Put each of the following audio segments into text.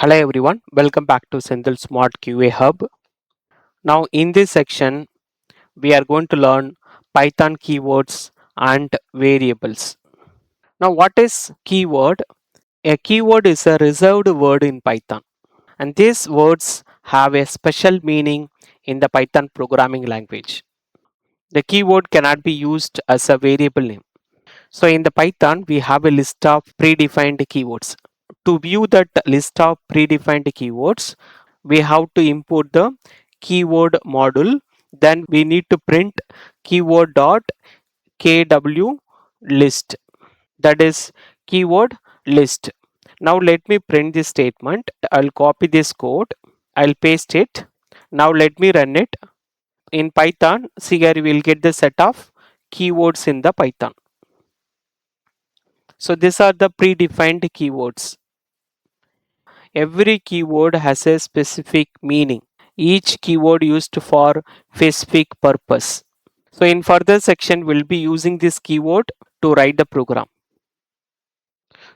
Hello everyone, welcome back to SenthilSmartQAHub. Now in this section, we are going to learn Python keywords and variables. Now what is keyword? A keyword is a reserved word in Python, and these words have a special meaning in the Python programming language. The keyword cannot be used as a variable name. So in the Python, we have a list of predefined keywords. To view that list of predefined keywords, we have to import the keyword module. Then we need to print keyword.kwlist, that is keyword list. Now let me print this statement. I'll copy this code. I'll paste it. Now let me run it. In Python, see here we will get the set of keywords in the Python. So these are the predefined keywords. Every keyword has a specific meaning. Each keyword used for specific purpose. So in further section, we'll be using this keyword to write the program.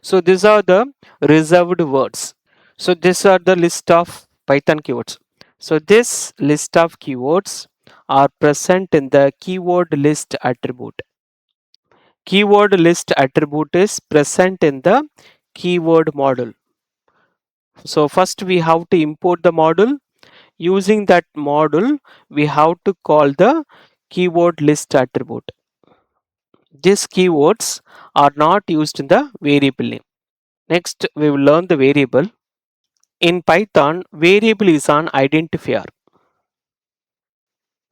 So these are the reserved words. So these are the list of Python keywords. So this list of keywords are present in the keyword list attribute. Keyword list attribute is present in the keyword module. So first we have to import the module. Using that module, we have to call the keyword list attribute. These keywords are not used in the variable name. Next, we will learn the variable. In Python, variable is an identifier.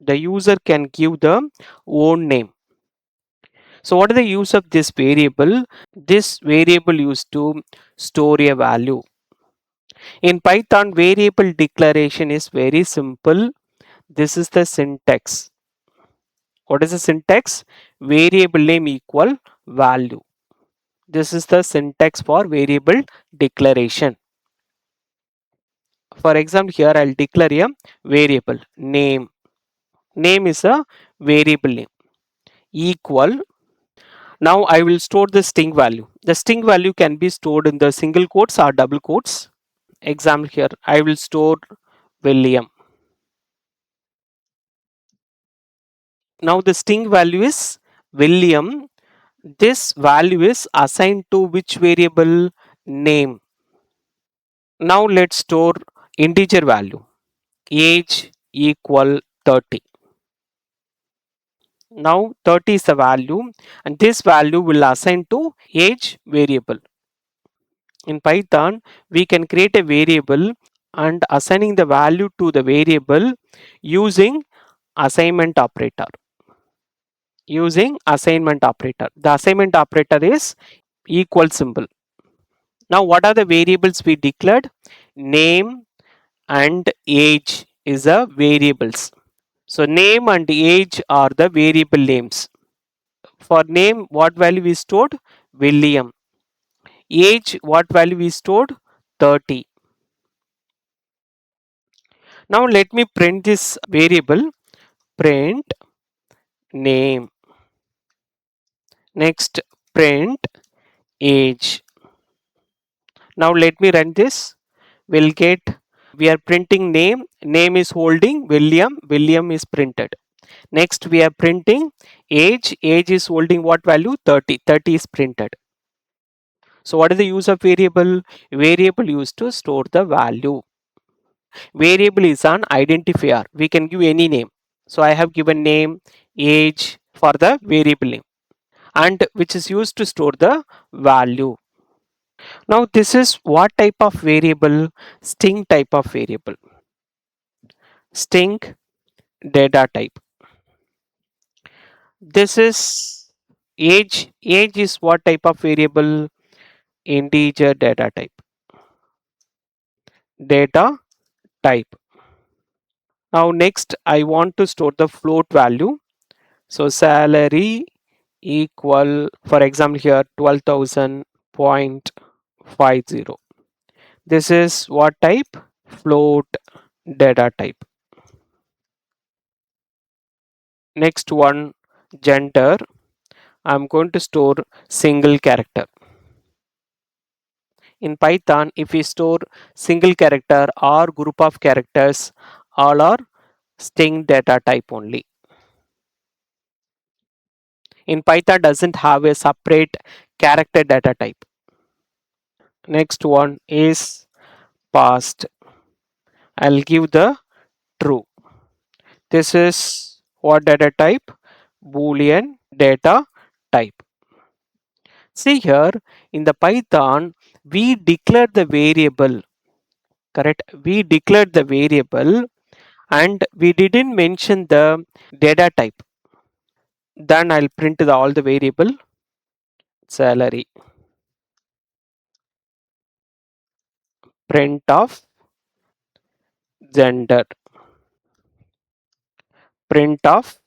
The user can give the own name. So what is the use of this variable? This variable used to store a value. In Python, variable declaration is very simple. This is the syntax. What is the syntax? Variable name equal value. This is the syntax for variable declaration. For example, here I'll declare a variable name. Name is a variable name equal. Now I will store the string value. The string value can be stored in the single quotes or double quotes. Example here, I will store William. Now the string value is William. This value is assigned to which variable? Name. Now let's store integer value. Age equal 30. Now 30 is the value and this value will assign to age variable. In Python, we can create a variable and assigning the value to the variable using assignment operator. Using assignment operator. The assignment operator is equal symbol. Now what are the variables we declared? Name and age is a variables. So name and age are the variable names. For name, what value we stored? William. Age, what value we stored? 30. Now let me print this variable. Print name. Next, print age. Now let me run this. We'll get, we are printing name. Name is holding William. William is printed. Next, we are printing age. Age is holding what value? 30. 30 is printed. So what is the use of variable? Variable used to store the value. Variable is an identifier. We can give any name. So I have given name, age for the variable name, and which is used to store the value. Now this is what type of variable? String type of variable. String data type. This is age. Age is what type of variable? Integer data type. Data type. Now next I want to store the float value. So salary equal, for example here 12,000.50. This is what type? Float data type. Next one, gender. I'm going to store single character. In Python, if we store single character or group of characters, all are string data type only. In Python doesn't have a separate character data type. Next one is passed. I'll give the true. This is what data type? Boolean data type. See here in the Python, we declare the variable, correct? We declared the variable and we didn't mention the data type. Then I'll print all the variable salary. Print of gender. Print of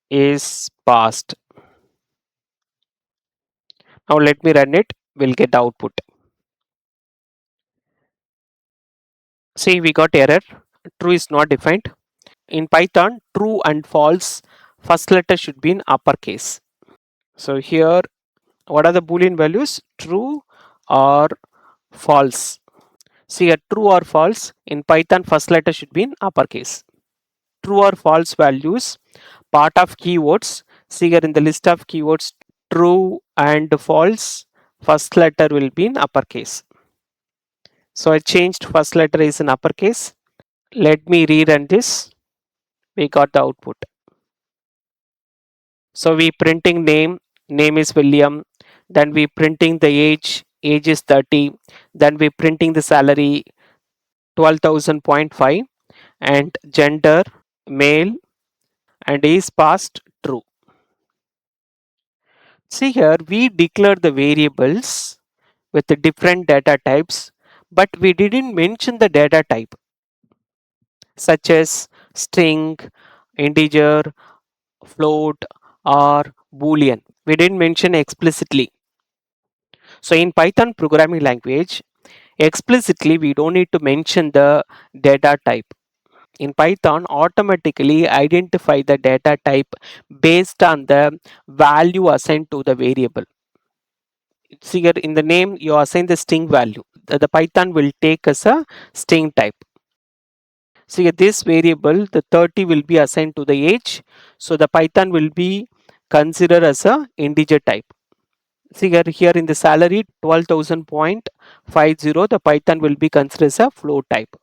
is passed. Now let me run it. We'll get output. See, we got error. True is not defined. In Python, true and false first letter should be in uppercase. So here, what are the Boolean values? True or false. See here, true or false. In Python, first letter should be in uppercase. True or false values, part of keywords. See here in the list of keywords, true and false, first letter will be in uppercase. So I changed first letter is in uppercase. Let me rerun this. We got the output. So we printing name, name is William. Then we printing the age is 30. Then we printing the salary 12,000.5 and gender male and is passed true. See here, we declare the variables with the different data types, but we didn't mention the data type such as string, integer, float, or boolean. We didn't mention explicitly. So in Python programming language, explicitly we don't need to mention the data type. In Python, automatically identify the data type based on the value assigned to the variable. See here in the name you assign the string value. The Python will take as a string type. See here this variable, the 30 will be assigned to the age. So the Python will be considered as a integer type. See here in the salary 12,000.50, the Python will be considered as a float type.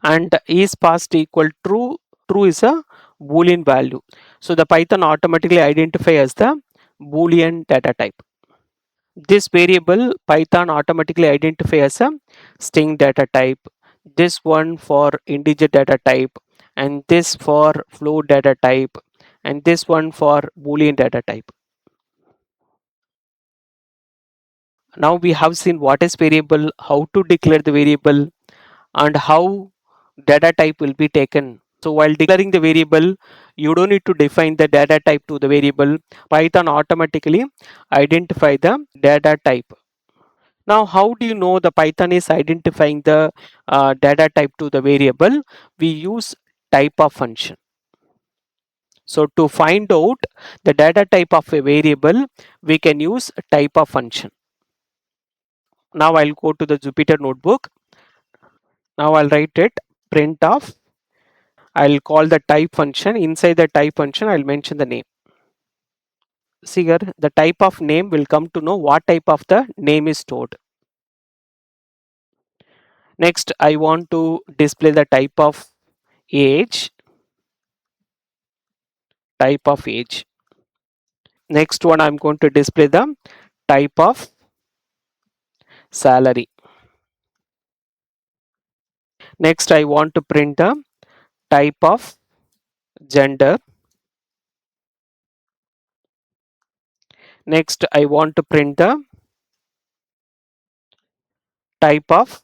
And is passed equal true. True is a Boolean value. So the Python automatically identify as the Boolean data type. This variable Python automatically identify as a string data type. This one for integer data type, and this for float data type, and this one for Boolean data type. Now we have seen what is variable, how to declare the variable, and how data type will be taken. So while declaring the variable, you don't need to define the data type to the variable. Python automatically identify the data type. Now, how do you know the Python is identifying the data type to the variable? We use type of function. So to find out the data type of a variable, we can use type of function. Now I'll go to the Jupyter Notebook. Now I'll write it print of. I'll call the type function. Inside the type function, I'll mention the name. See here, the type of name will come to know what type of the name is stored. Next, I want to display the type of age. Type of age. Next one, I'm going to display the type of salary. Next, I want to print the type of gender. Next, I want to print the type of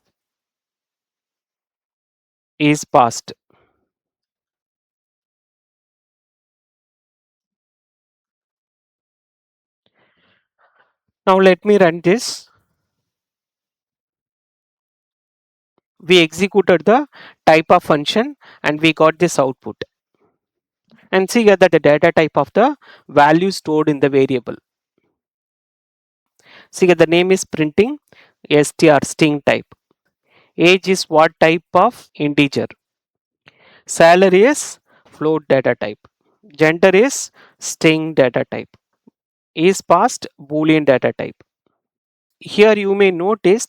is passed. Now let me run this. We executed the type of function and we got this output. And see here that the data type of the value stored in the variable. See here the name is printing. str string type. Age is what type of integer. Salary is float data type. Gender is string data type. Is passed Boolean data type. Here you may notice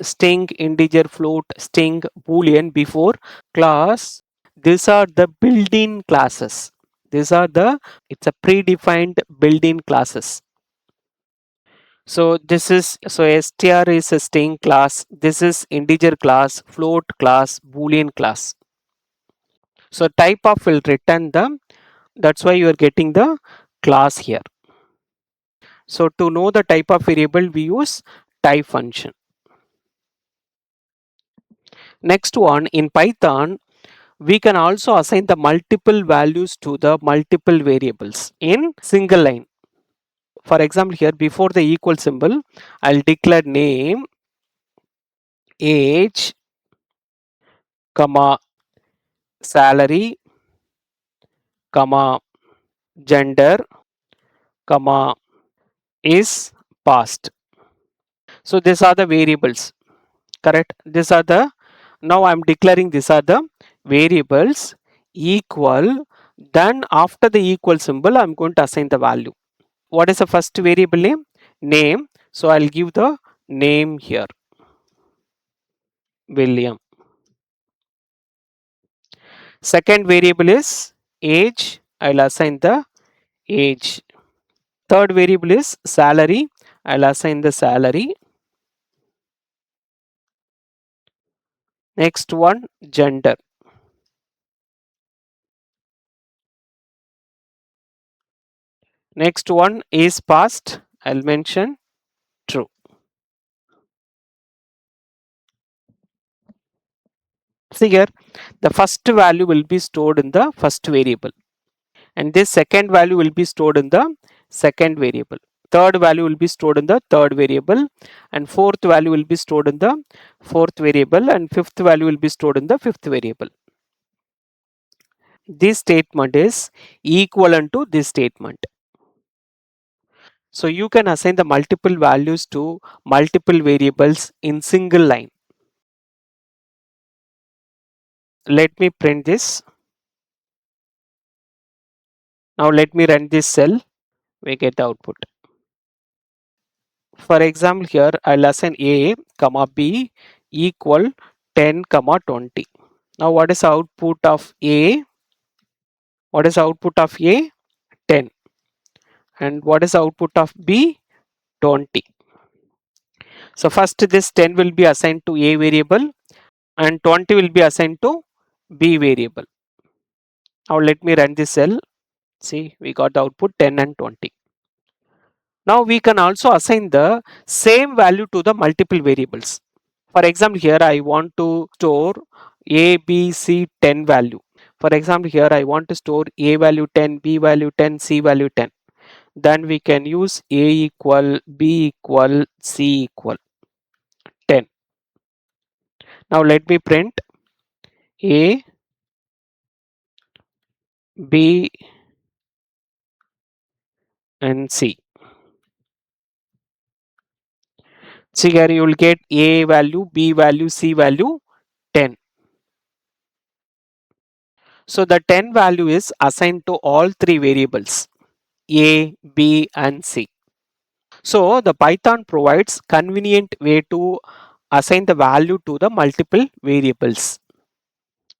string, integer, float, string, Boolean before class. These are the built-in classes. It's a predefined built-in classes. So str is a string class. This is integer class, float class, Boolean class. So type of will return the, that's why you are getting the class here. So to know the type of variable, we use type function. Next one, in Python, we can also assign the multiple values to the multiple variables in single line. For example, here before the equal symbol, I'll declare name, age, comma, salary, comma, gender, comma, is passed. So these are the variables, correct? These are the, now I'm declaring these are the variables equal. Then after the equal symbol, I'm going to assign the value. What is the first variable name? Name. So I'll give the name here, William. Second variable is age. I'll assign the age. Third variable is salary. I'll assign the salary. Next one, gender. Next one is passed. I'll mention true. See here, the first value will be stored in the first variable, and this second value will be stored in the second variable. Third value will be stored in the third variable, and fourth value will be stored in the fourth variable, and fifth value will be stored in the fifth variable. This statement is equivalent to this statement. So you can assign the multiple values to multiple variables in single line. Let me print this. Now let me run this cell. We get the output. For example, here I'll assign a comma b equal 10 comma 20. Now what is the output of a? What is the output of a? 10. And what is the output of b? 20. So first this 10 will be assigned to a variable and 20 will be assigned to b variable. Now let me run this cell. See, we got the output 10 and 20. Now we can also assign the same value to the multiple variables. For example, here I want to store a, b, c 10 value. For example, here I want to store a value 10, b value 10, c value 10. Then we can use a equal, b equal, c equal 10. Now let me print a, b and c. See here you will get a value, b value, c value 10. So the 10 value is assigned to all three variables a, b and c. So the Python provides convenient way to assign the value to the multiple variables.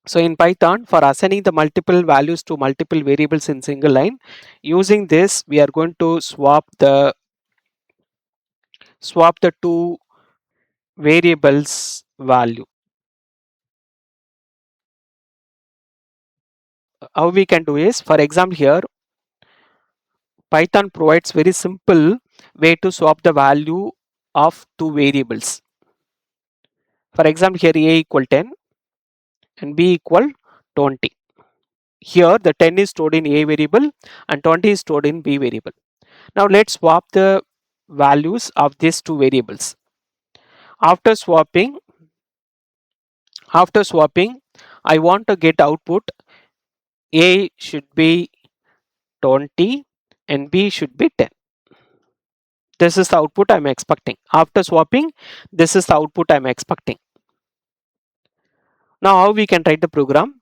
So in Python, for assigning the multiple values to multiple variables in single line, using this we are going to swap the two variables value. How we can do is, for example, here Python provides very simple way to swap the value of two variables. For example, here a equal 10 and b equal 20. Here the 10 is stored in a variable and 20 is stored in b variable. Now let's swap the values of these two variables. After swapping, I want to get output a should be 20 and b should be 10. This is the output I'm expecting. After swapping, this is the output I'm expecting. Now how we can write the program?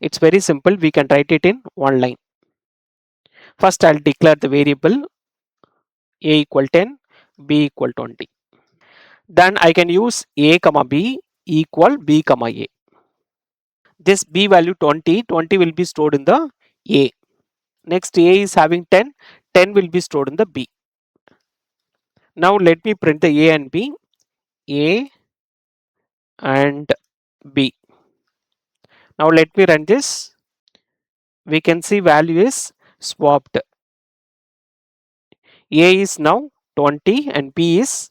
It's very simple. We can write it in one line. First I'll declare the variable a equal 10, b equal 20. Then I can use a comma b equal b comma a. This b value 20 will be stored in the a. Next a is having 10, 10 will be stored in the b. Now let me print the a and b, a and b. Now let me run this. We can see value is swapped. A is now 20 and b is